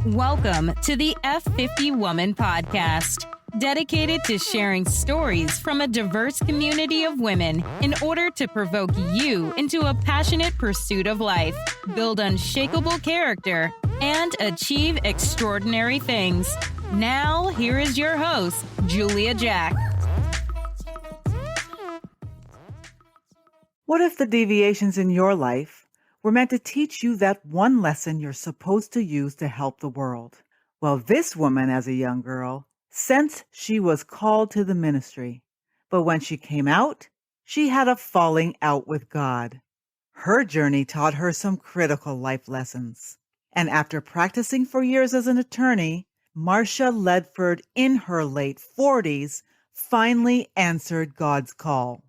Welcome to the F50 Woman Podcast, dedicated to sharing stories from a diverse community of women in order to provoke you into a passionate pursuit of life, build unshakable character, and achieve extraordinary things. Now, here is your host, Julia Jack. What if the deviations in your life were meant to teach you that one lesson you're supposed to use to help the world? Well, this woman, as a young girl, sensed she was called to the ministry. But when she came out, she had a falling out with God. Her journey taught her some critical life lessons. And after practicing for years as an attorney, Marcia Ledford, in her late 40s, finally answered God's call.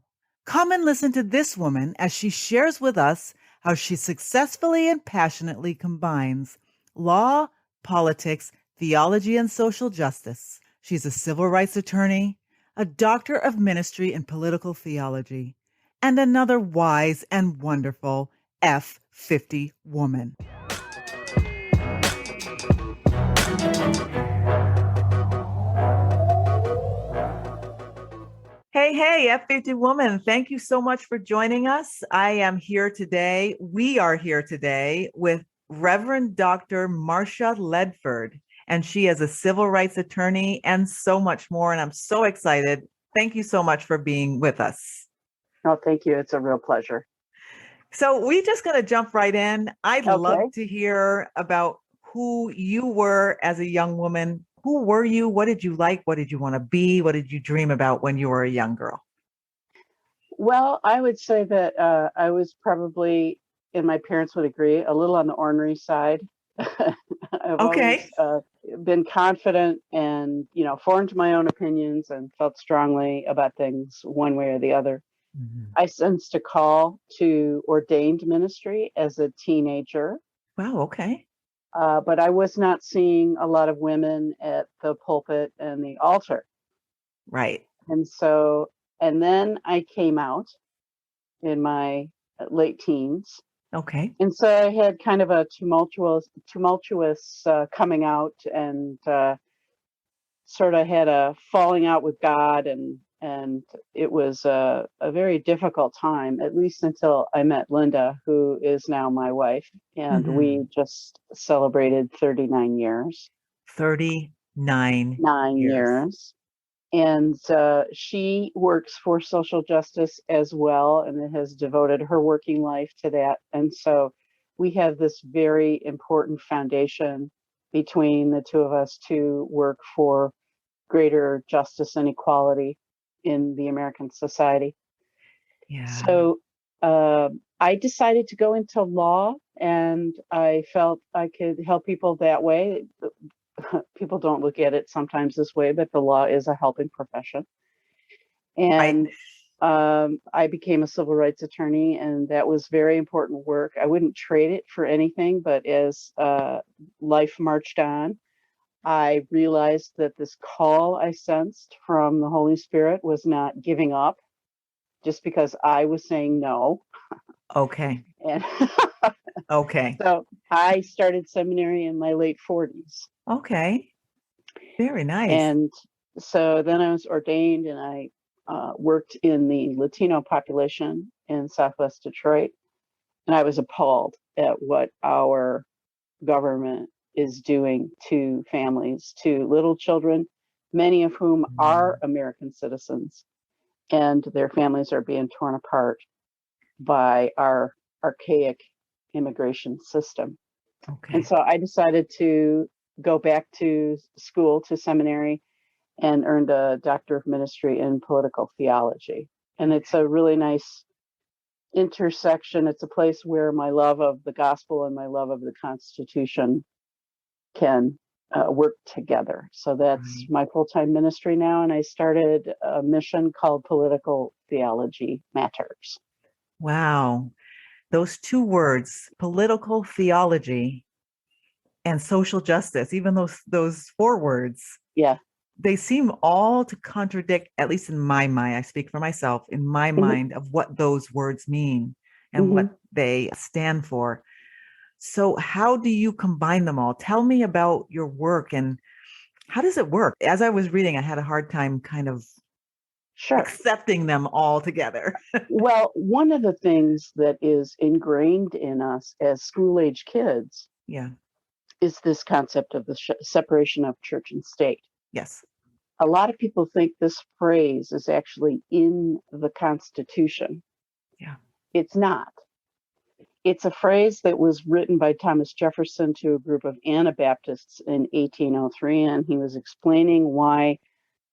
Come and listen to this woman as she shares with us how she successfully and passionately combines law, politics, theology, and social justice. She's a civil rights attorney, a doctor of ministry in political theology, and another wise and wonderful F50 woman. Hey, F50 woman. Thank you so much for joining us. We are here today with Reverend Dr. Marcia Ledford, and she is a civil rights attorney and so much more. And I'm so excited. Thank you so much for being with us. Oh, thank you. It's a real pleasure. So we're just going to jump right in. I'd love to hear about who you were as a young woman. Who were you? What did you like? What did you want to be? What did you dream about when you were a young girl? Well, I would say that I was probably, and my parents would agree, a little on the ornery side. I've always been confident and, formed my own opinions and felt strongly about things one way or the other. Mm-hmm. I sensed a call to ordained ministry as a teenager. Wow, okay. But I was not seeing a lot of women at the pulpit and the altar. Right. And then I came out in my late teens. Okay. And so I had kind of a tumultuous coming out, and sort of had a falling out with God, and it was a very difficult time, at least until I met Linda, who is now my wife, and we just celebrated 39 years. 39 years. And she works for social justice as well, and has devoted her working life to that. And so we have this very important foundation between the two of us to work for greater justice and equality in the American society. Yeah. So I decided to go into law, and I felt I could help people that way. People don't look at it sometimes this way, but the law is a helping profession. And I became a civil rights attorney, and that was very important work. I wouldn't trade it for anything, but as life marched on, I realized that this call I sensed from the Holy Spirit was not giving up just because I was saying no. Okay. And okay. So I started seminary in my late 40s. Okay. Very nice. And so then I was ordained, and I worked in the Latino population in Southwest Detroit. And I was appalled at what our government is doing to families, to little children, many of whom are American citizens, and their families are being torn apart by our archaic immigration system. Okay. And so I decided to go back to school, to seminary, and earned a doctor of ministry in political theology. And it's a really nice intersection. It's a place where my love of the gospel and my love of the Constitution can work together. So that's my full-time ministry now. And I started a mission called Political Theology Matters. Wow. Those two words, political theology and social justice, even those four words, they seem all to contradict, at least in my mind, I speak for myself, in my mind, of what those words mean and what they stand for. So how do you combine them all? Tell me about your work and how does it work? As I was reading, I had a hard time kind of Sure. accepting them all together. Well, one of the things that is ingrained in us as school-age kids Yeah. is this concept of the separation of church and state. Yes. A lot of people think this phrase is actually in the Constitution. Yeah. It's not. It's a phrase that was written by Thomas Jefferson to a group of Anabaptists in 1803, and he was explaining why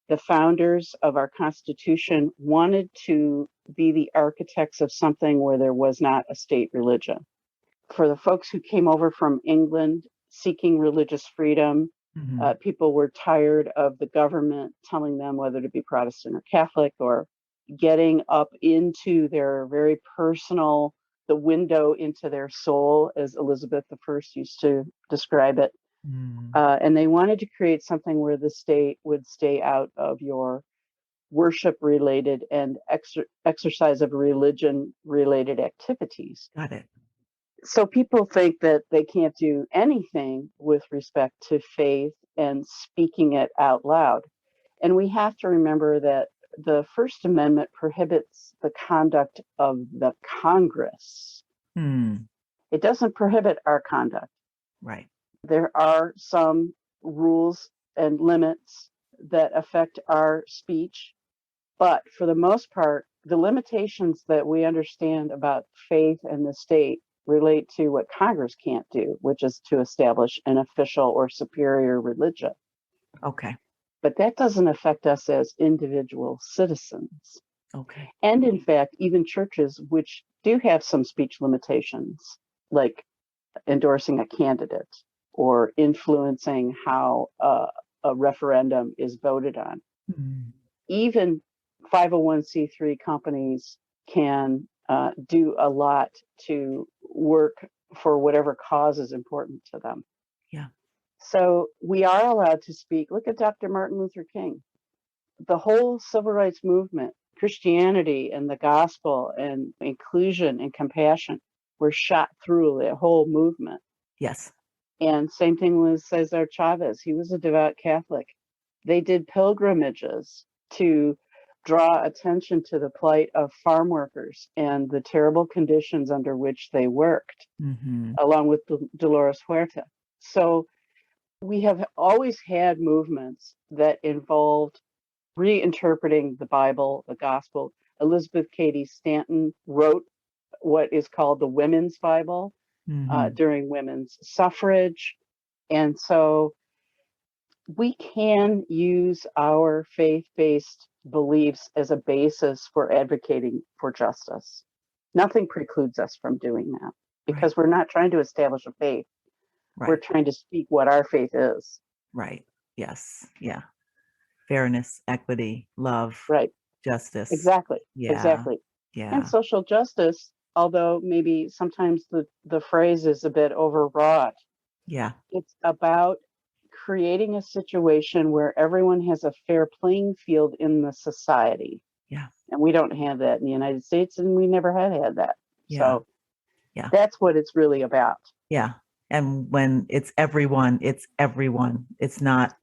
the founders of our Constitution wanted to be the architects of something where there was not a state religion. For the folks who came over from England seeking religious freedom, Mhm. people were tired of the government telling them whether to be Protestant or Catholic, or getting up into their very personal, the window into their soul, as Elizabeth I used to describe it. Mm. And they wanted to create something where the state would stay out of your worship related and exercise of religion related activities. Got it. So people think that they can't do anything with respect to faith and speaking it out loud. And we have to remember that the First Amendment prohibits the conduct of the Congress. Hmm. It doesn't prohibit our conduct. Right. There are some rules and limits that affect our speech, but for the most part, the limitations that we understand about faith and the state relate to what Congress can't do, which is to establish an official or superior religion. Okay. But that doesn't affect us as individual citizens. Okay. And in fact, even churches which do have some speech limitations, like endorsing a candidate or influencing how a referendum is voted on. Hmm. Even 501c3 companies can do a lot to work for whatever cause is important to them. Yeah. So we are allowed to speak. Look at Dr. Martin Luther King. The whole civil rights movement, Christianity and the gospel and inclusion and compassion were shot through the whole movement. Yes. And same thing with Cesar Chavez. He was a devout Catholic. They did pilgrimages to draw attention to the plight of farm workers and the terrible conditions under which they worked, Mm-hmm. along with Dolores Huerta. So we have always had movements that involved reinterpreting the Bible, the gospel. Elizabeth Cady Stanton wrote what is called the Women's Bible Mm-hmm. during women's suffrage. And so we can use our faith-based beliefs as a basis for advocating for justice. Nothing precludes us from doing that because we're not trying to establish a faith. Right. We're trying to speak what our faith is. Right. Yes. Yeah. Fairness, equity, love, Right. justice. Exactly. Yeah. Exactly. Yeah. And social justice, although maybe sometimes the phrase is a bit overwrought, Yeah. it's about creating a situation where everyone has a fair playing field in the society. Yeah. And we don't have that in the United States, and we never have had that. Yeah. So Yeah. that's what it's really about. Yeah. And when it's everyone. It's not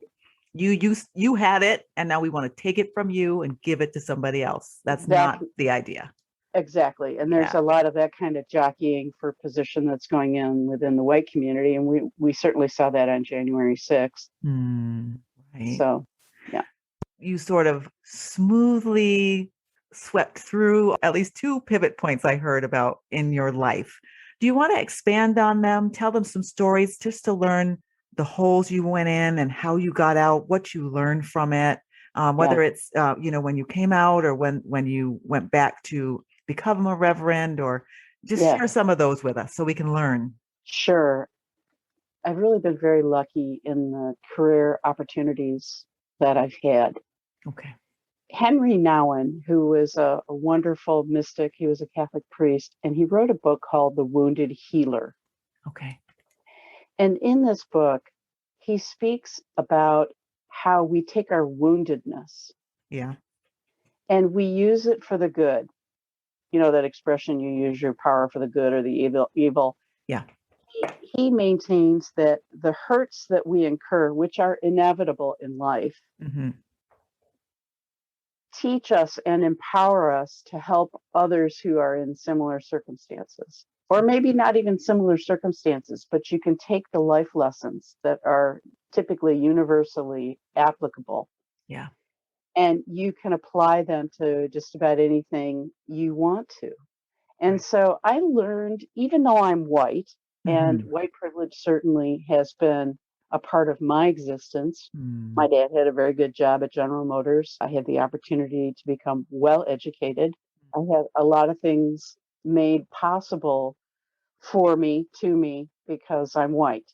you had it and now we want to take it from you and give it to somebody else. That's not the idea. Exactly. And there's a lot of that kind of jockeying for position that's going in within the white community. And we certainly saw that on January 6th. Right. So, yeah. You sort of smoothly swept through at least two pivot points I heard about in your life. Do you want to expand on them? Tell them some stories just to learn the holes you went in and how you got out, what you learned from it, whether it's, when you came out or when you went back to become a reverend, or just share some of those with us so we can learn. Sure. I've really been very lucky in the career opportunities that I've had. Okay. Henry Nouwen, who was a wonderful mystic, he was a Catholic priest, and he wrote a book called The Wounded Healer. Okay. And in this book, he speaks about how we take our woundedness and we use it for the good. You know that expression, you use your power for the good or the evil. Yeah. he maintains that the hurts that we incur, which are inevitable in life, teach us and empower us to help others who are in similar circumstances, or maybe not even similar circumstances, but you can take the life lessons that are typically universally applicable. Yeah. And you can apply them to just about anything you want to. And so I learned, even though I'm white, and white privilege certainly has been a part of my existence. My dad had a very good job at General Motors. I had the opportunity to become well educated. I had a lot of things made possible for me, to me, because I'm white.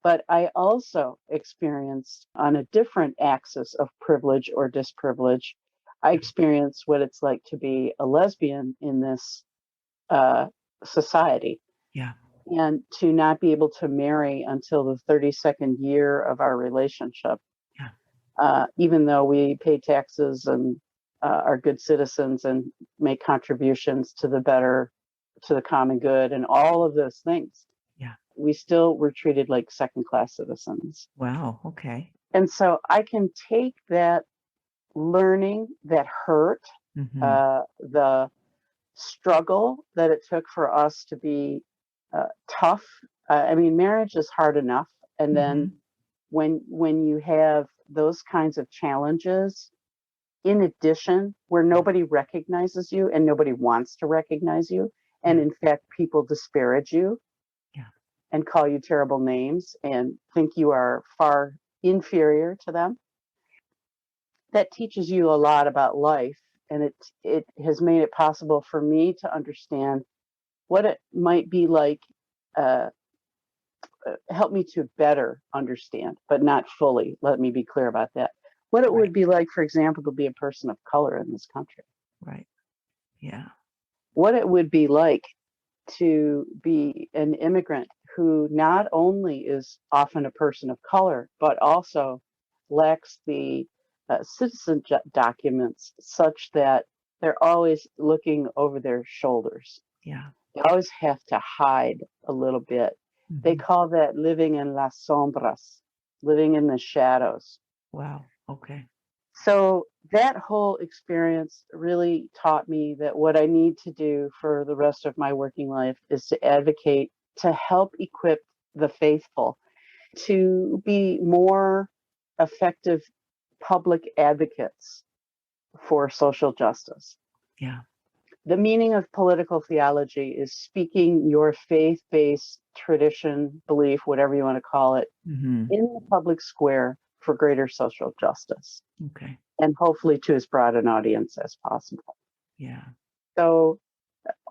But I also experienced on a different axis of privilege or disprivilege, I experienced what it's like to be a lesbian in this society. Yeah. And to not be able to marry until the 32nd year of our relationship. Yeah. Even though we pay taxes and are good citizens and make contributions to the common good and all of those things. Yeah. We still were treated like second-class citizens. Wow. Okay. And so I can take that learning, that hurt, the struggle that it took for us to be tough. I mean, marriage is hard enough. And then when you have those kinds of challenges, in addition, where nobody recognizes you and nobody wants to recognize you, and in fact, people disparage you and call you terrible names and think you are far inferior to them, that teaches you a lot about life. And it has made it possible for me to understand what it might be like, help me to better understand, but not fully. Let me be clear about that. What it would be like, for example, to be a person of color in this country. Right. Yeah. What it would be like to be an immigrant who not only is often a person of color, but also lacks the citizen documents such that they're always looking over their shoulders. Yeah. They always have to hide a little bit. They call that living in las sombras, living in the shadows. Wow. Okay. So that whole experience really taught me that what I need to do for the rest of my working life is to advocate, to help equip the faithful to be more effective public advocates for social justice. Yeah. The meaning of political theology is speaking your faith-based tradition, belief, whatever you want to call it, in the public square for greater social justice. Okay. And hopefully to as broad an audience as possible. Yeah. So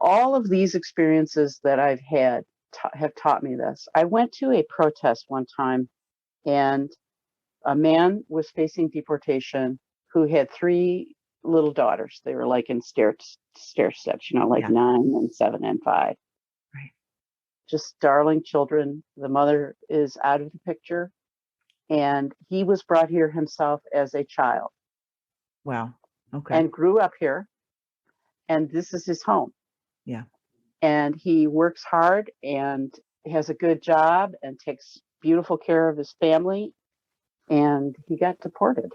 all of these experiences that I've had have taught me this. I went to a protest one time, and a man was facing deportation who had 3 little daughters. They were like in stair steps, like 9 and 7 and 5. Right. Just darling children. The mother is out of the picture. And he was brought here himself as a child. Wow. Okay. And grew up here. And this is his home. Yeah. And he works hard and has a good job and takes beautiful care of his family. And he got deported.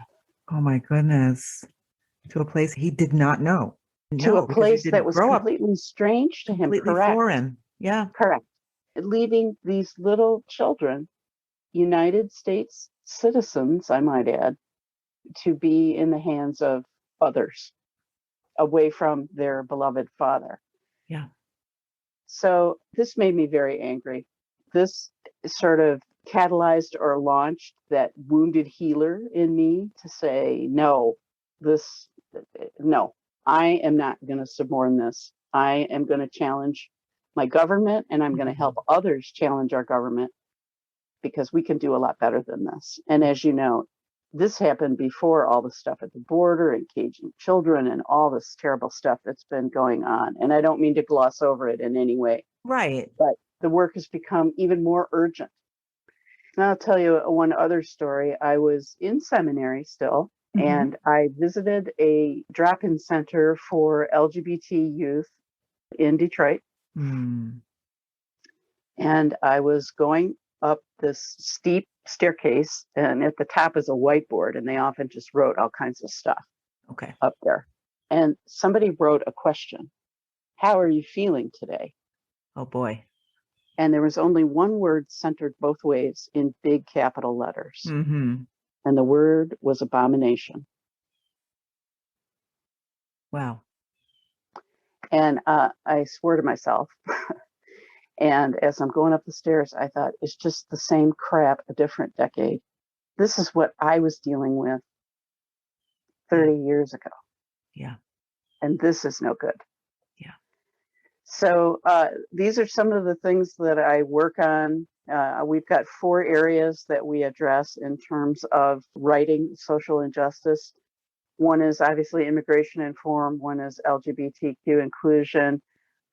Oh my goodness. To a place he did not know. To a place that was completely strange to him. Completely Correct. foreign. Yeah. Correct. Leaving these little children, United States citizens, I might add, to be in the hands of others, away from their beloved father. Yeah. So this made me very angry. This sort of catalyzed or launched that wounded healer in me to say, no, I am not going to suborn this. I am going to challenge my government, and I'm going to help others challenge our government, because we can do a lot better than this. And as you know, this happened before all the stuff at the border and caging children and all this terrible stuff that's been going on. And I don't mean to gloss over it in any way. Right. But the work has become even more urgent. And I'll tell you one other story. I was in seminary still, and I visited a drop-in center for LGBT youth in Detroit. And I was going up this steep staircase, and at the top is a whiteboard, and they often just wrote all kinds of stuff Okay. up there. And somebody wrote a question: how are you feeling today? Oh boy. And there was only one word centered both ways in big capital letters. Mm-hmm. And the word was abomination. Wow. And I swore to myself. And as I'm going up the stairs, I thought, it's just the same crap, a different decade. This is what I was dealing with 30 years ago. Yeah. And this is no good. Yeah. So these are some of the things that I work on. We've got 4 areas that we address in terms of writing social injustice. One is obviously immigration reform. One is LGBTQ inclusion.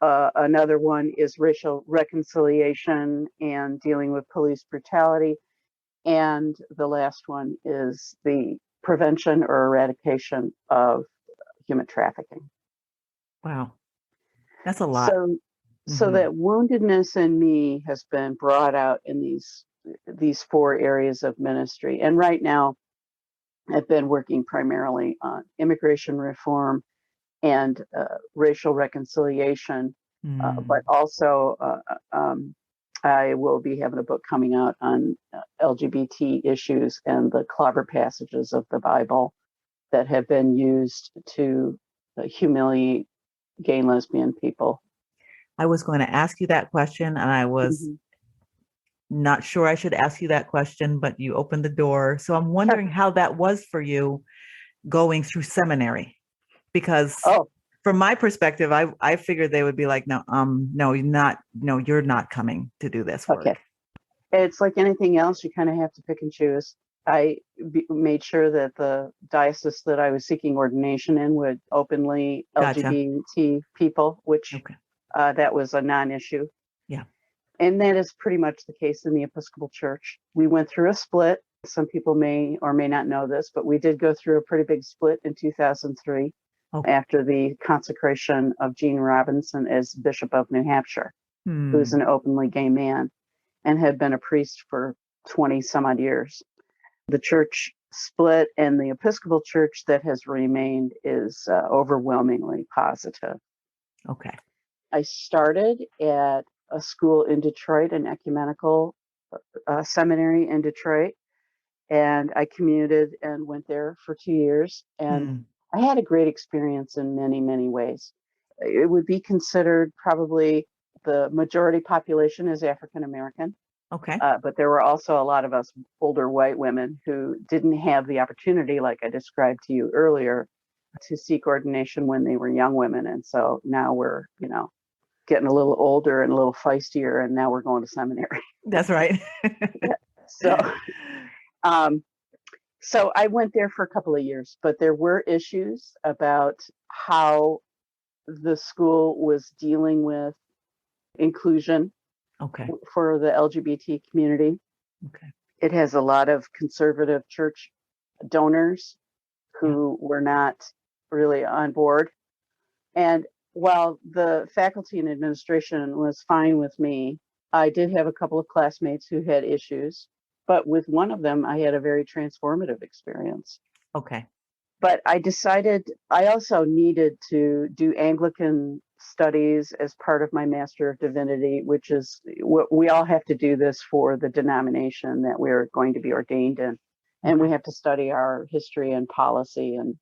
Another one is racial reconciliation and dealing with police brutality. And the last one is the prevention or eradication of human trafficking. Wow. That's a lot. So that woundedness in me has been brought out in these 4 areas of ministry. And right now, I've been working primarily on immigration reform and racial reconciliation, but also I will be having a book coming out on LGBT issues and the clobber passages of the Bible that have been used to humiliate gay and lesbian people. I was going to ask you that question, and I was not sure I should ask you that question, but you opened the door. So I'm wondering how that was for you going through seminary, because from my perspective, I figured they would be like, no, you're not coming to do this work. Okay. It's like anything else. You kind of have to pick and choose. I made sure that the diocese that I was seeking ordination in would openly LGBT people, which that was a non-issue. Yeah. And that is pretty much the case in the Episcopal Church. We went through a split. Some people may or may not know this, but we did go through a pretty big split in 2003 after the consecration of Gene Robinson as Bishop of New Hampshire, who's an openly gay man and had been a priest for 20 some odd years. The church split, and the Episcopal Church that has remained is overwhelmingly positive. Okay. I started at a school in Detroit, an ecumenical seminary in Detroit, and I commuted and went there for 2 years. And I had a great experience in many, many ways. It would be considered probably the majority population is African American. Okay. But there were also a lot of us older white women who didn't have the opportunity, like I described to you earlier, to seek ordination when they were young women. And so now we're, getting a little older and a little feistier, and now we're going to seminary. That's right. So I went there for a couple of years, but there were issues about how the school was dealing with inclusion for the LGBT community. Okay. It has a lot of conservative church donors who were not really on board. And while the faculty and administration was fine with me, I did have a couple of classmates who had issues, but with one of them, I had a very transformative experience. Okay. But I decided I also needed to do Anglican studies as part of my Master of Divinity, which is what we all have to do this for the denomination that we're going to be ordained in. And we have to study our history and policy and,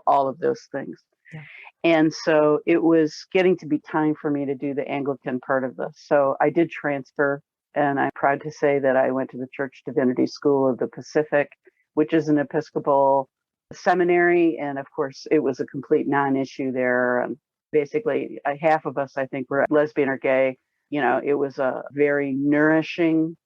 all of those things. Yeah. And so it was getting to be time for me to do the Anglican part of this. So I did transfer, and I'm proud to say that I went to the Church Divinity School of the Pacific, which is an Episcopal seminary. And of course, it was a complete non-issue there. And basically, half of us, I think, were lesbian or gay. It was a very nourishing,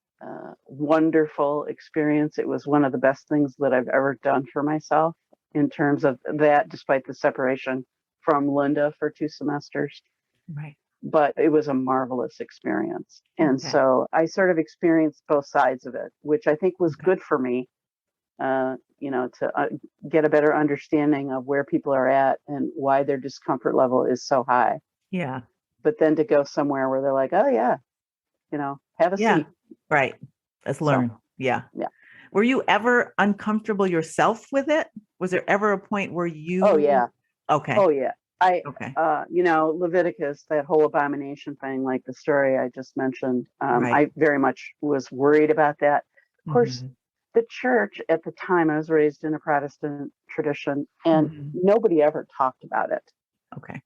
wonderful experience. It was one of the best things that I've ever done for myself in terms of that, despite the separation from Linda for 2 semesters. Right. But it was a marvelous experience. And so I sort of experienced both sides of it, which I think was good for me, to get a better understanding of where people are at and why their discomfort level is so high. Yeah. But then to go somewhere where they're like, oh, yeah, have a Yeah. seat. Right. Let's So, learn. Yeah. yeah. Were you ever uncomfortable yourself with it? Was there ever a point where Oh, yeah. Okay. Oh, yeah. Okay. Leviticus, that whole abomination thing, like the story I just mentioned, Right. I very much was worried about that. Of course, Mhm. the church at the time, I was raised in a Protestant tradition, and Mhm. nobody ever talked about it Okay.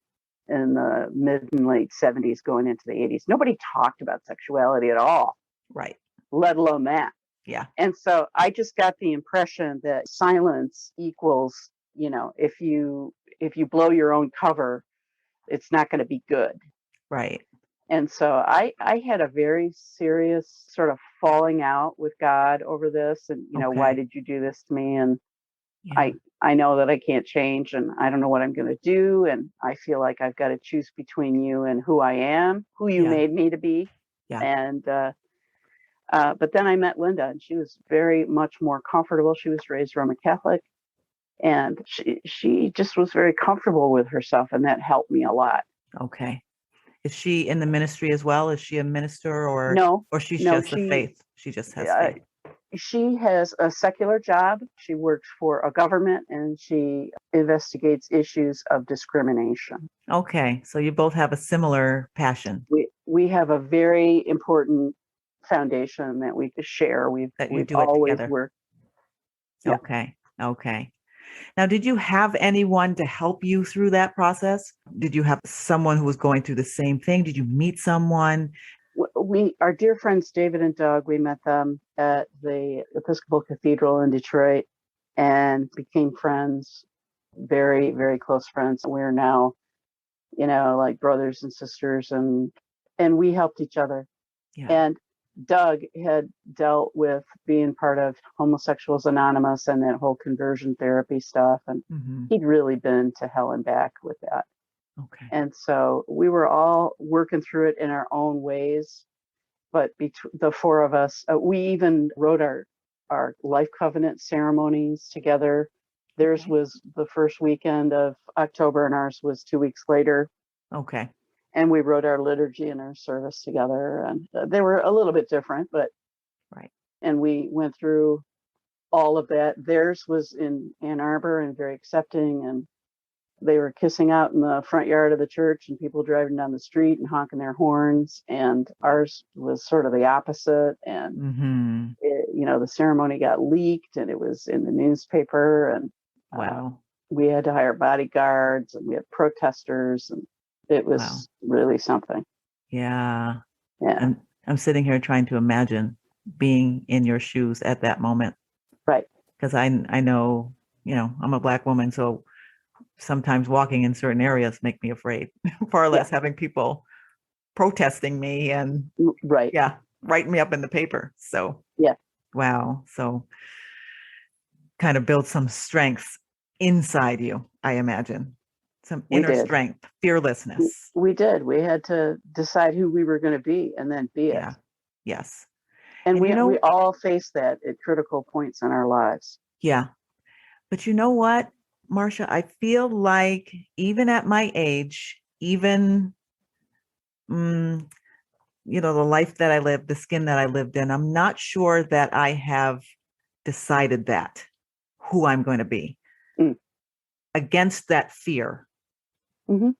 in the mid and late 70s going into the 80s. Nobody talked about sexuality at all, Right. let alone that. Yeah. And so I just got the impression that silence equals, if you blow your own cover, it's not going to be good. Right. And so I had a very serious sort of falling out with God over this, and why Okay. did you do this to me? And Yeah. I know that I can't change, and I don't know what I'm going to do, and I feel like I've got to choose between you and who I am, who you Yeah. made me to be. Yeah. And but then I met Linda, and she was very much more comfortable. She was raised Roman Catholic, and she just was very comfortable with herself, and that helped me a lot. Okay. Is she in the ministry as well? Is she a minister No, or she's no, just the faith? She just has uh, faith. she has a secular job. She works for a government, and she investigates issues of discrimination. Okay. So you both have a similar passion We have a very important foundation that we share. that you We've do it always together. worked. Yeah. Okay. Okay. Now, did you have anyone to help you through that process? Did you have someone who was going through the same thing? Did you meet someone? Our dear friends David and Doug, we met them at the Episcopal Cathedral in Detroit and became friends, very, very close friends. We're now, like brothers and sisters, and we helped each other. Yeah. And Doug had dealt with being part of Homosexuals Anonymous and that whole conversion therapy stuff, and Mm-hmm. he'd really been to hell and back with that. Okay. And so we were all working through it in our own ways. But between the four of us, we even wrote our life covenant ceremonies together. Theirs Okay. was the first weekend of October, and ours was 2 weeks later. Okay. And we wrote our liturgy and our service together, and they were a little bit different, but Right. and we went through all of that. Theirs was in Ann Arbor and very accepting, and they were kissing out in the front yard of the church and people driving down the street and honking their horns. And ours was sort of the opposite. And, Mm-hmm. the ceremony got leaked and it was in the newspaper. And Wow. we had to hire bodyguards and we had protesters. And it was really something. Yeah. Yeah. I'm sitting here trying to imagine being in your shoes at that moment. Right. Because I know, I'm a Black woman, so sometimes walking in certain areas make me afraid, far less having people protesting me and right. Yeah, writing me up in the paper. So yeah. Wow. So kind of build some strength inside you, I imagine. Some inner strength, fearlessness. We did. We had to decide who we were going to be and then be it. Yeah. Yes. And we all face that at critical points in our lives. Yeah. But you know what, Marcia, I feel like even at my age, even, the life that I lived, the skin that I lived in, I'm not sure that I have decided that who I'm going to be against that fear. Mm-hmm.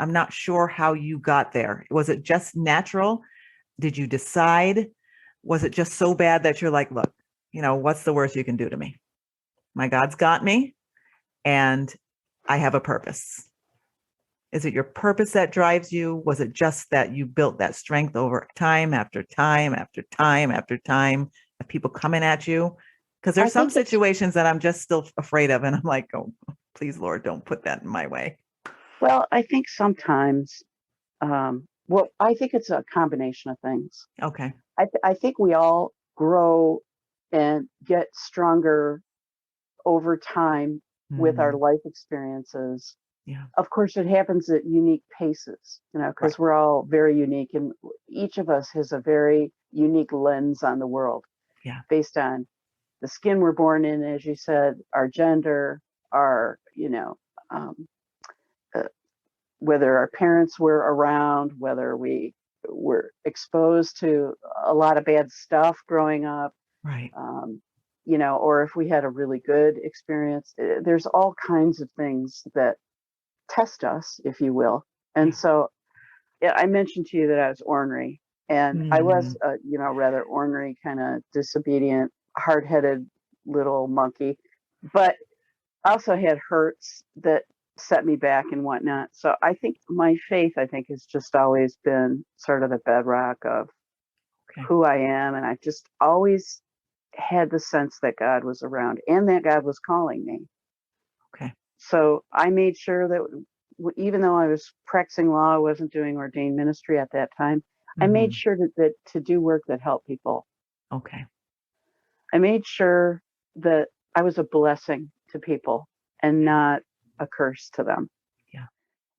I'm not sure how you got there. Was it just natural? Did you decide? Was it just so bad that you're like, look, what's the worst you can do to me? My God's got me and I have a purpose. Is it your purpose that drives you? Was it just that you built that strength over time after time after time after time of people coming at you? Because there's some situations that I'm just still afraid of. And I'm like, oh, please, Lord, don't put that in my way. Well, I think sometimes, I think it's a combination of things. Okay. I think we all grow and get stronger over time with our life experiences. Yeah. Of course, it happens at unique paces, because we're all very unique and each of us has a very unique lens on the world. Yeah. Based on the skin we're born in, as you said, our gender, our, whether our parents were around, whether we were exposed to a lot of bad stuff growing up, Right. Or if we had a really good experience. There's all kinds of things that test us, if you will. And Yeah. so I mentioned to you that I was ornery, and I was, rather ornery, kind of disobedient, hard-headed little monkey, but also had hurts that set me back and whatnot. So I think my faith, has just always been sort of the bedrock of who I am. And I've just always had the sense that God was around and that God was calling me. Okay. So I made sure that even though I was practicing law, I wasn't doing ordained ministry at that time. I made sure to do work that helped people. Okay. I made sure that I was a blessing to people and not a curse to them. Yeah.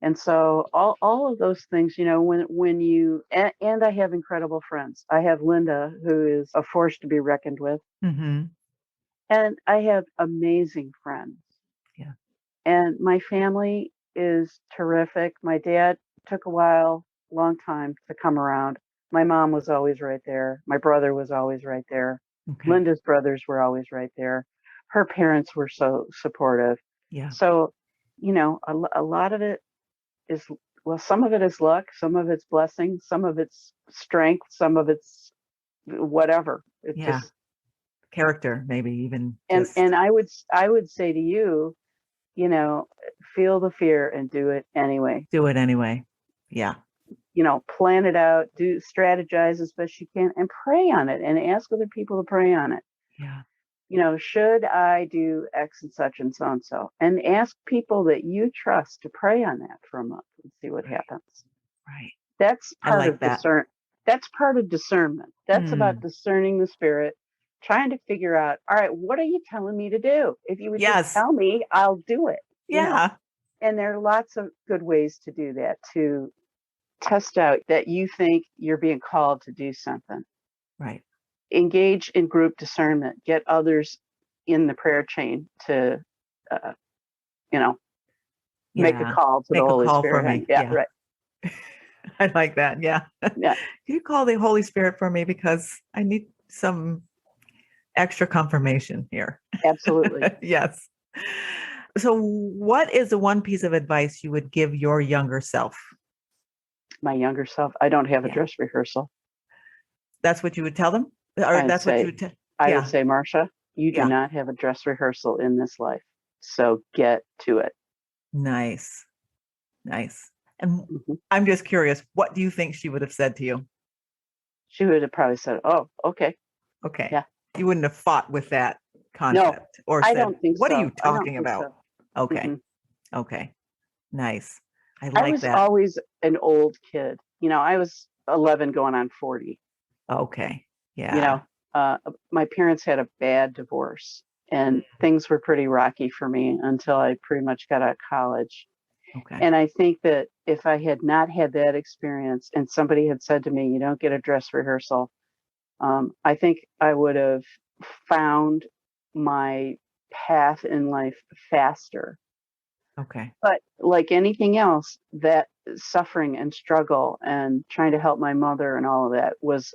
And so all of those things, when you, and I have incredible friends. I have Linda, who is a force to be reckoned with. Mm-hmm. And I have amazing friends. Yeah. And my family is terrific. My dad took a long time to come around. My mom was always right there. My brother was always right there. Okay. Linda's brothers were always right there. Her parents were so supportive. Yeah. So, a lot of it is, some of it is luck, some of it's blessing, some of it's strength, some of it's whatever. It just character, maybe even. And I would say to you, feel the fear and do it anyway. Do it anyway. Yeah. Plan it out, strategize as best you can, and pray on it and ask other people to pray on it. Yeah. Should I do X and such and so and so? And ask people that you trust to pray on that for a month and see what happens. Right. That's part of that. That's part of discernment. That's about discerning the spirit, trying to figure out, all right, what are you telling me to do? If you would just tell me, I'll do it. Yeah. And there are lots of good ways to do that, to test out that you think you're being called to do something. Right. Engage in group discernment. Get others in the prayer chain to, make a call to the Holy Spirit. For me. Yeah, right. I like that. Yeah. Yeah. Can you call the Holy Spirit for me? Because I need some extra confirmation here. Absolutely. Yes. So what is the one piece of advice you would give your younger self? My younger self? I don't have a dress rehearsal. That's what you would tell them? Or that's what you would tell? I would say, Marcia, you do not have a dress rehearsal in this life. So get to it. Nice. And I'm just curious, what do you think she would have said to you? She would have probably said, oh, okay. Okay. Yeah. You wouldn't have fought with that concept or said, I don't think what so. are you talking about? So. Okay. Mm-hmm. Okay. Nice. I was that. Always an old kid. I was 11 going on 40. Okay. Yeah. My parents had a bad divorce and things were pretty rocky for me until I pretty much got out of college. Okay. And I think that if I had not had that experience and somebody had said to me, you don't get a dress rehearsal, I think I would have found my path in life faster. Okay. But like anything else, that suffering and struggle and trying to help my mother and all of that was,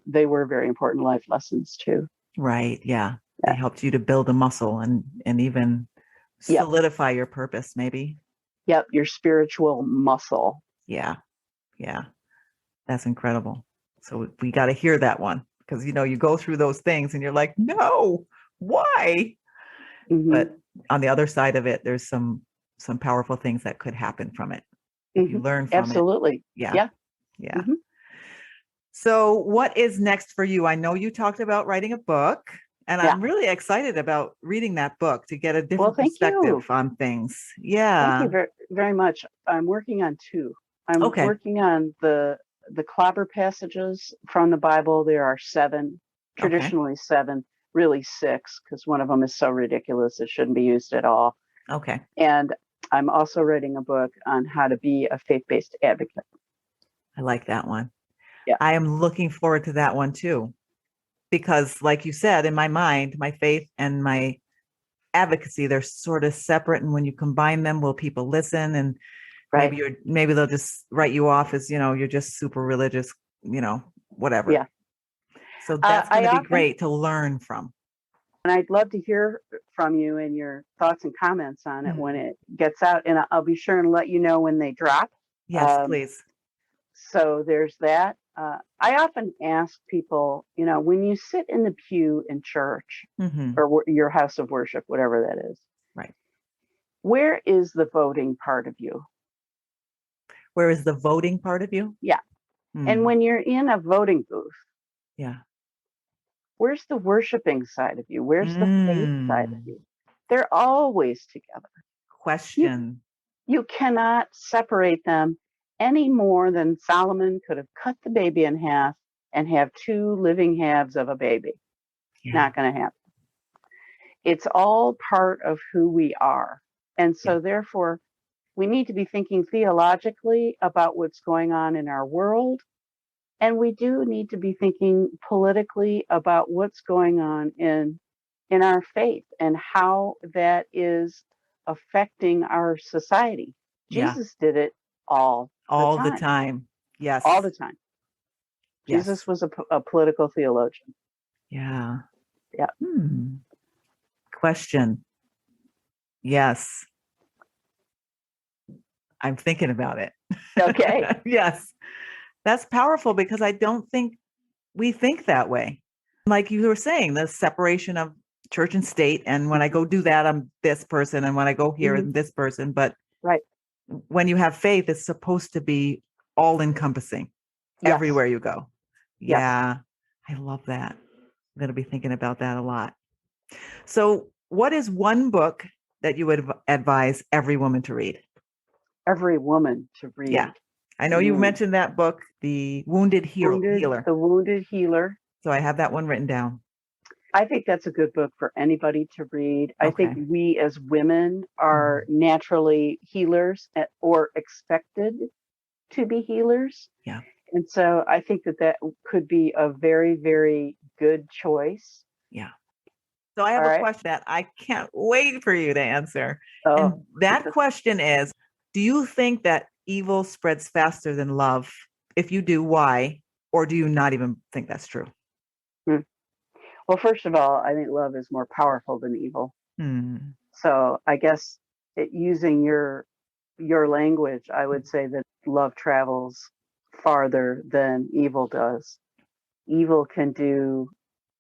they were very important life lessons too. Right. Yeah. They helped you to build a muscle and even solidify your purpose, maybe. Yep. Your spiritual muscle. Yeah. Yeah. That's incredible. So we got to hear that one because, you go through those things and you're like, no, why? Mm-hmm. But on the other side of it, there's some powerful things that could happen from it. If you learn from Absolutely. it. Yeah. Mm-hmm. So what is next for you? I know you talked about writing a book, and I'm really excited about reading that book to get a different perspective on things. Yeah. Thank you very, very much. I'm working on 2. I'm working on the clobber passages from the Bible. There are 7, traditionally 7, really 6, because one of them is so ridiculous it shouldn't be used at all. Okay. And I'm also writing a book on how to be a faith-based advocate. I like that one. Yeah. I am looking forward to that one too. Because like you said, in my mind, my faith and my advocacy, they're sort of separate. And when you combine them, will people listen? And maybe they'll just write you off as, you're just super religious whatever. Yeah. So that's going I to be often, great to learn from. and I'd love to hear from you and your thoughts and comments on it when it gets out. And I'll be sure and let you know when they drop. Yes, please. So there's that. I often ask people, when you sit in the pew in church or your house of worship, whatever that is, right? Where is the voting part of you? Where is the voting part of you? Yeah. And when you're in a voting booth, yeah, where's the worshiping side of you? Where's the faith side of you? They're always together. Question. You cannot separate them any more than Solomon could have cut the baby in half and have two living halves of a baby. Yeah. Not going to happen. It's all part of who we are. And so therefore, we need to be thinking theologically about what's going on in our world. And we do need to be thinking politically about what's going on in our faith and how that is affecting our society. Jesus did it all the time. Yes. All the time. Yes. Jesus was a political theologian. Yeah. Yeah. Question. Yes. I'm thinking about it. Okay. Yes. That's powerful because I don't think we think that way. Like you were saying, the separation of church and state. And when I go do that, I'm this person. And when I go here, I'm this person. But when you have faith, it's supposed to be all encompassing everywhere you go. Yeah. I love that. I'm going to be thinking about that a lot. So what is one book that you would advise every woman to read? Every woman to read. Yeah. I know you mentioned that book, The Wounded Healer. The Wounded Healer. So I have that one written down. I think that's a good book for anybody to read. I think we as women are naturally healers or expected to be healers. Yeah. And so I think that could be a very, very good choice. Yeah. So I have a question that I can't wait for you to answer. Oh. And that question is, do you think that evil spreads faster than love? If you do, why? Or do you not even think that's true? Well, first of all, I think love is more powerful than evil. So I guess using your language, I would say that love travels farther than evil does. Evil can do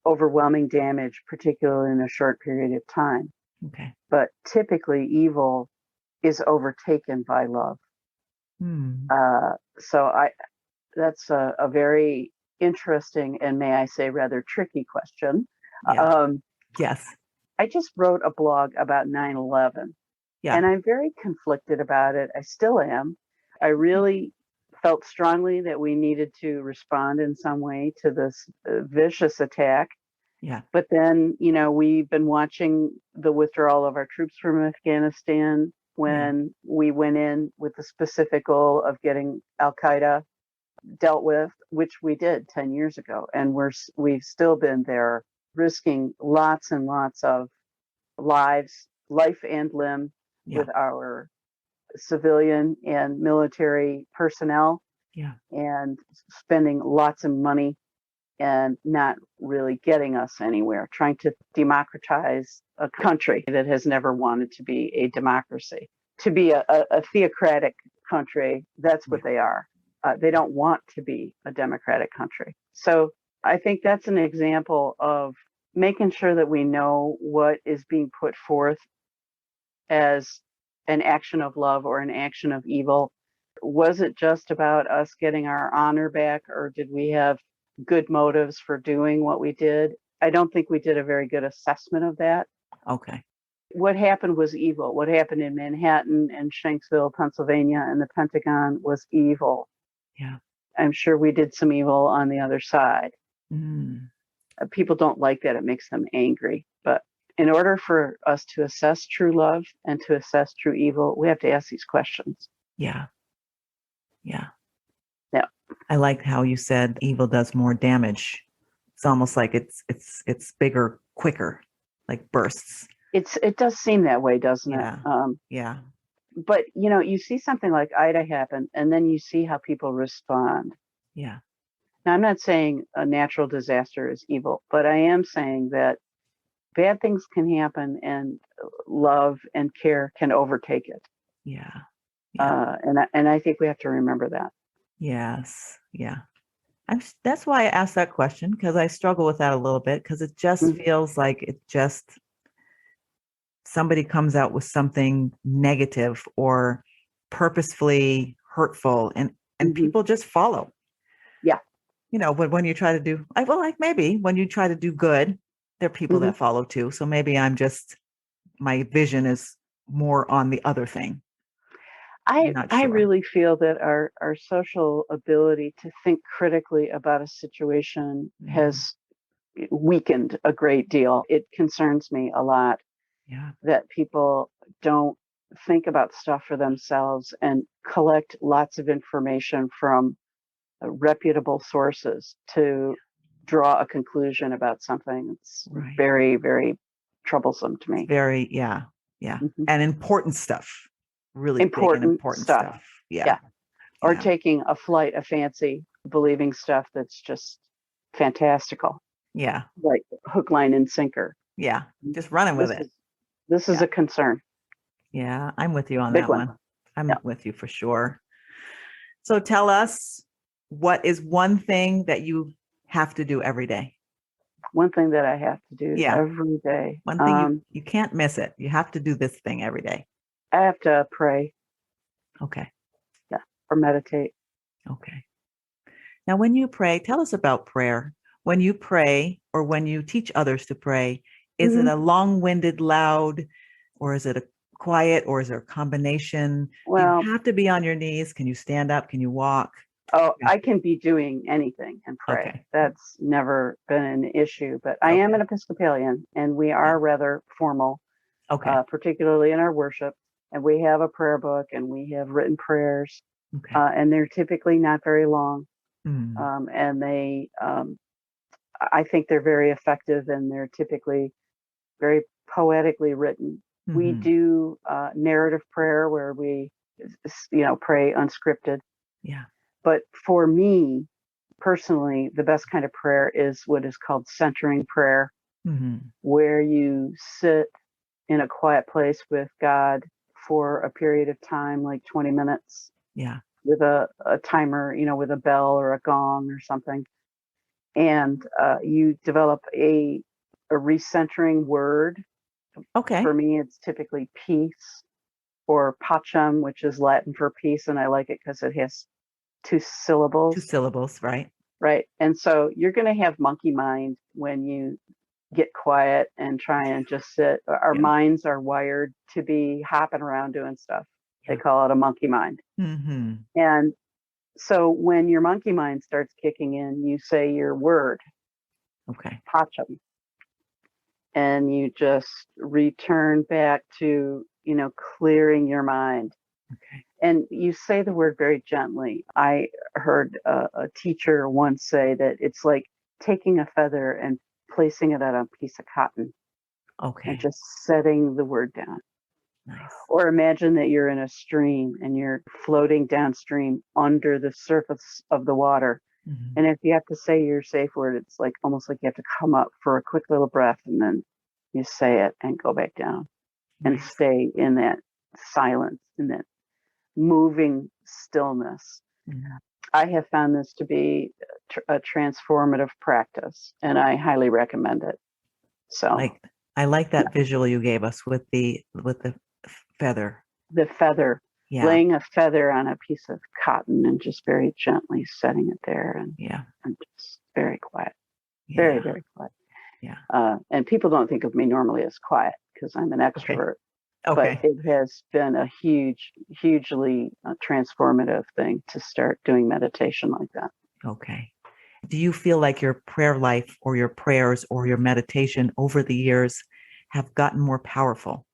overwhelming damage, particularly in a short period of time. Okay. But typically evil is overtaken by love. So that's a very interesting and, may I say, rather tricky question. Yes. I just wrote a blog about 9/11. Yeah. And I'm very conflicted about it. I still am. I really felt strongly that we needed to respond in some way to this vicious attack. Yeah. But then, we've been watching the withdrawal of our troops from Afghanistan when we went in with the specific goal of getting Al-Qaeda dealt with, which we did 10 years ago. And we've still been there risking lots and lots of life and limb with our civilian and military personnel and spending lots of money and not really getting us anywhere, trying to democratize a country that has never wanted to be a democracy, to be a theocratic country. That's what they are. They don't want to be a democratic country. So I think that's an example of making sure that we know what is being put forth as an action of love or an action of evil. Was it just about us getting our honor back, or did we have good motives for doing what we did? I don't think we did a very good assessment of that. Okay. What happened was evil. What happened in Manhattan and Shanksville, Pennsylvania, and the Pentagon was evil. Yeah. I'm sure we did some evil on the other side. People don't like that. It makes them angry. But in order for us to assess true love and to assess true evil, we have to ask these questions. Yeah. I like how you said evil does more damage. It's almost like it's bigger, quicker, like bursts. It does seem that way, doesn't it? But you see something like Ida happen, and then you see how people respond. Yeah. Now, I'm not saying a natural disaster is evil, but I am saying that bad things can happen and love and care can overtake it. Yeah. Yeah. And I think we have to remember that. Yes. Yeah. That's why I asked that question, because I struggle with that a little bit, because it just feels like somebody comes out with something negative or purposefully hurtful, and people just follow. Yeah. But when you try to do, maybe when you try to do good, there are people that follow too. So maybe my vision is more on the other thing. I'm not sure. I really feel that our social ability to think critically about a situation has weakened a great deal. It concerns me a lot that people don't think about stuff for themselves and collect lots of information from reputable sources to draw a conclusion about something. It's very, very troublesome to me. Very, yeah. And important stuff. Really important stuff. Yeah. Or taking a flight of fancy, believing stuff that's just fantastical. Yeah. Like hook, line, and sinker. Yeah. Just running with it. This is a concern. Yeah. I'm with you on Big that one. I'm with you for sure. So tell us, what is one thing that you have to do every day? One thing that I have to do every day. One thing you can't miss it. You have to do this thing every day. I have to pray. Okay. Yeah. Or meditate. Okay. Now, when you pray, tell us about prayer. When you pray or when you teach others to pray, is it a long-winded, loud, or is it a quiet, or is there a combination? Well, you have to be on your knees. Can you stand up? Can you walk? Oh, I can be doing anything and pray. Okay. That's never been an issue, but I am an Episcopalian and we are rather formal, particularly in our worship. And we have a prayer book and we have written prayers, and they're typically not very long. And they, I think they're very effective and they're typically very poetically written. We do narrative prayer where we, pray unscripted. Yeah. But for me, personally, the best kind of prayer is what is called centering prayer, where you sit in a quiet place with God for a period of time, like 20 minutes. Yeah. With a timer, with a bell or a gong or something. And you develop a recentering word. Okay. For me, it's typically peace or pacem, which is Latin for peace. And I like it because it has two syllables. 2 syllables, right? Right. And so you're going to have monkey mind when you get quiet and try and just sit. Our minds are wired to be hopping around doing stuff. They call it a monkey mind. And so when your monkey mind starts kicking in, you say your word. Okay. Pacem. And you just return back to, clearing your mind. Okay. And you say the word very gently. I heard a teacher once say that it's like taking a feather and placing it on a piece of cotton. Okay. And just setting the word down. Nice. Or imagine that you're in a stream and you're floating downstream under the surface of the water. And if you have to say your safe word, it's like almost like you have to come up for a quick little breath and then you say it and go back down and stay in that silence, in that moving stillness. I have found this to be a transformative practice, and I highly recommend it. So I like that visual you gave us with the feather. The feather, laying a feather on a piece of cotton and just very gently setting it there, and just very quiet, very, very quiet. Yeah. And people don't think of me normally as quiet because I'm an extrovert. Okay. But it has been a hugely transformative thing to start doing meditation like that. Okay. Do you feel like your prayer life or your prayers or your meditation over the years have gotten more powerful?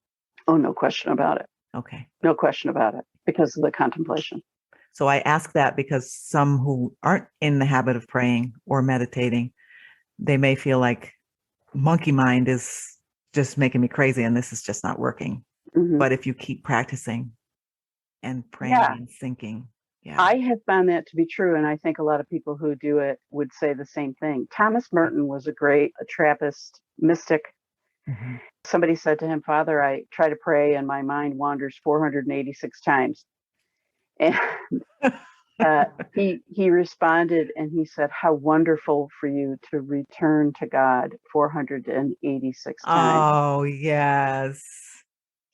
Oh, no question about it. Okay. No question about it because of the contemplation. So I ask that because some who aren't in the habit of praying or meditating, they may feel like monkey mind is just making me crazy and this is just not working. But if you keep practicing and praying and thinking, Yeah. I have found that to be true, and I think a lot of people who do it would say the same thing. Thomas Merton was a Trappist mystic. Mm-hmm. Somebody said to him, "Father, I try to pray and my mind wanders 486 times." And he responded and he said, "How wonderful for you to return to God 486 times." Oh, yes.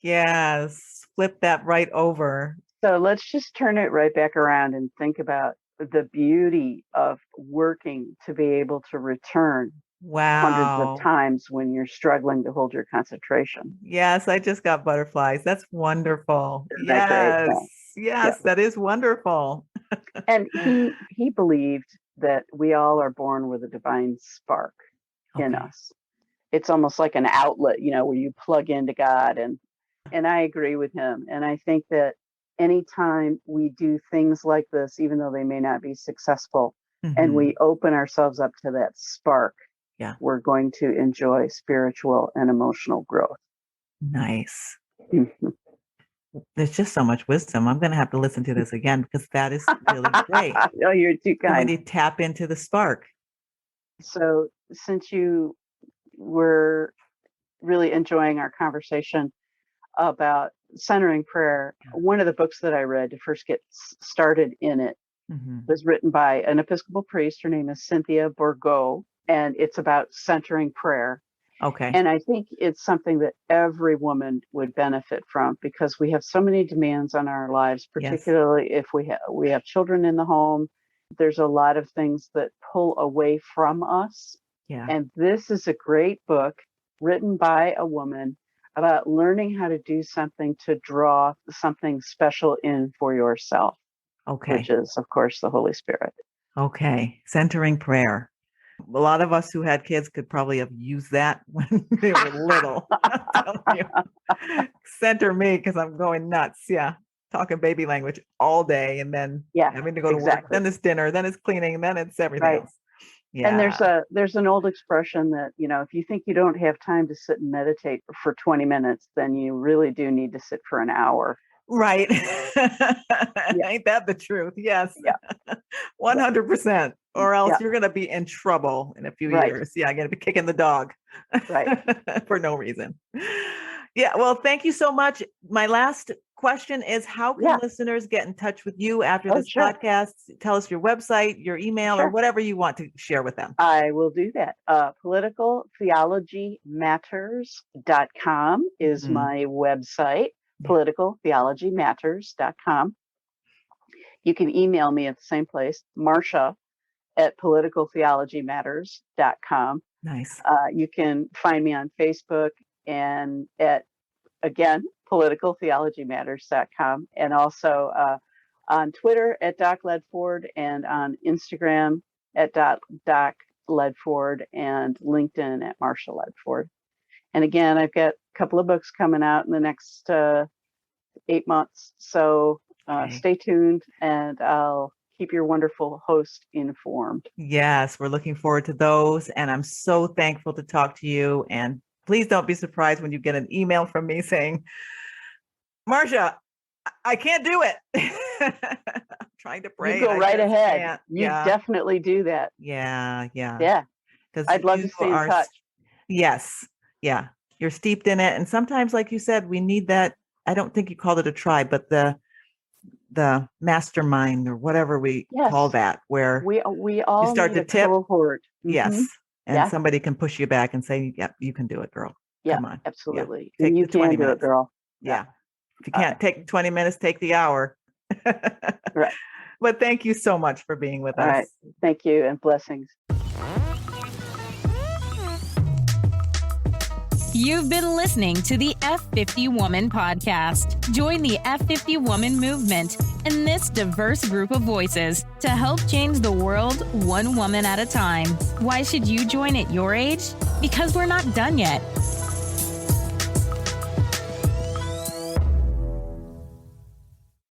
Yes. Flip that right over. So let's just turn it right back around and think about the beauty of working to be able to return hundreds of Wow. times when you're struggling to hold your concentration. Yes, I just got butterflies. That's wonderful. Isn't that great? Yes. Yeah. Yes, that is wonderful. And he believed that we all are born with a divine spark in Okay. us. It's almost like an outlet, where you plug into God, and I agree with him. And I think that anytime we do things like this, even though they may not be successful, and Mhm. we open ourselves up to that spark, Yeah. we're going to enjoy spiritual and emotional growth. Nice. Mhm. There's just so much wisdom. I'm going to have to listen to this again because that is really great. Oh, you're too So when kind. you tap into the spark. So since you were really enjoying our conversation about centering prayer, one of the books that I read to first get started in it Mhm. was written by an Episcopal priest. Her name is Cynthia Bourgeau, and it's about centering prayer. Okay. And I think it's something that every woman would benefit from because we have so many demands on our lives, Yes. particularly if we have children in the home. There's a lot of things that pull away from us. Yeah. And this is a great book written by a woman about learning how to do something to draw something special in for yourself, Okay. which is, of course, the Holy Spirit. Okay. Centering prayer. A lot of us who had kids could probably have used that when they were little. I'm telling you. Center me because I'm going nuts. Yeah. Talking baby language all day and then Yeah, having to go to work. exactly. Then it's dinner. Then it's cleaning. Then it's everything Right. else. And Yeah. there's an old expression that, if you think you don't have time to sit and meditate for 20 minutes, then you really do need to sit for an hour. Right. Yeah. Ain't that the truth? Yes. Yeah. 100%. Or else Yeah. you're going to be in trouble in a few Right. years. Yeah, I'm going to be kicking the dog. Right. For no reason. Yeah. Well, thank you so much. My last question is how can Yeah. listeners get in touch with you after Oh, this sure. podcast? Tell us your website, your email, or Sure. whatever you want to share with them. I will do that. Politicaltheologymatters.com is Mhm. my website, Yeah. politicaltheologymatters.com. You can email me at the same place, Marcia at politicaltheologymatters.com. Nice. You can find me on Facebook and at, again, politicaltheologymatters.com, and also on Twitter at Doc Ledford, and on Instagram at Doc Ledford, and LinkedIn at Marcia Ledford. And again, I've got a couple of books coming out in the next 8 months. So stay tuned, and I'll keep your wonderful host informed. Yes, we're looking forward to those. And I'm so thankful to talk to you. And please don't be surprised when you get an email from me saying, Marcia, I can't do it. I'm trying to pray. You go right ahead. Can't. You definitely do that. Yeah. Yeah. I'd love to stay in touch. Yes. Yeah. You're steeped in it. And sometimes, like you said, we need that. I don't think you called it a tribe, but the mastermind or whatever we call that, where we all start need to a tip. cohort. Yes. And somebody can push you back and say, yep, you can do it, girl. Yeah, Come on. absolutely. Yeah. And you can do it, girl. Yeah. If you can't take 20 minutes, take the hour. Right. But thank you so much for being with us. All right. Thank you, and blessings. You've been listening to the F50 Woman Podcast. Join the F50 Woman movement and this diverse group of voices to help change the world one woman at a time. Why should you join at your age? Because we're not done yet.